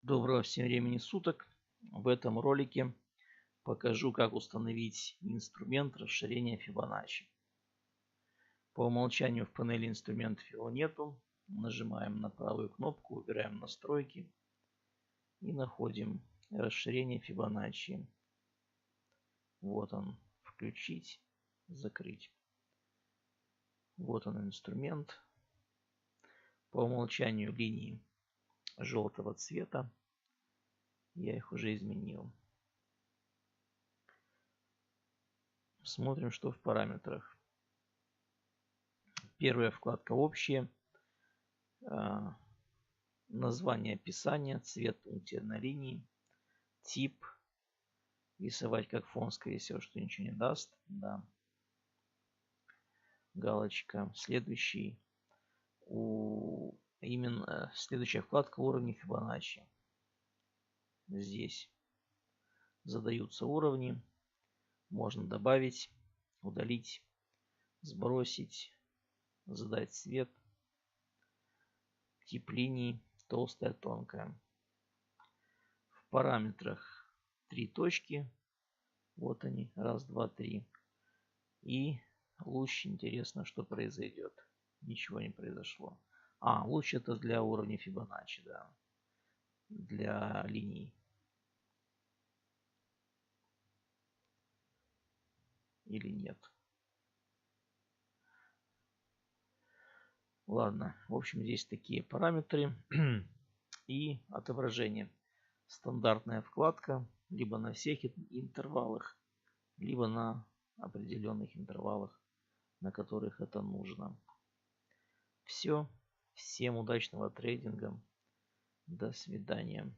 Доброго всем времени суток. В этом ролике покажу, как установить инструмент расширения Fibonacci. По умолчанию в панели инструментов его нету. Нажимаем на правую кнопку, выбираем настройки и находим расширение Fibonacci. Вот он, включить, закрыть. Вот он инструмент. По умолчанию линии желтого цвета. Я их уже изменил. Смотрим, что в параметрах. Первая вкладка общие. Название описания, цвет пунктирной линии, тип. Рисовать как фон, скорее всего, что ничего не даст. Да. Галочка. Следующий. Именно следующая вкладка уровни Fibonacci. Здесь задаются уровни. Можно добавить, удалить, сбросить, задать цвет, тип линий, толстая, тонкая. В параметрах 3 точки. Вот они. Раз, два, три. И луч. Интересно, что произойдет. Ничего не произошло. Луч это для уровня Fibonacci, да. Для линий. Или нет. Ладно. В общем, здесь такие параметры. И отображение. Стандартная вкладка. Либо на всех интервалах, либо на определенных интервалах, на которых это нужно. Все. Всем удачного трейдинга. До свидания.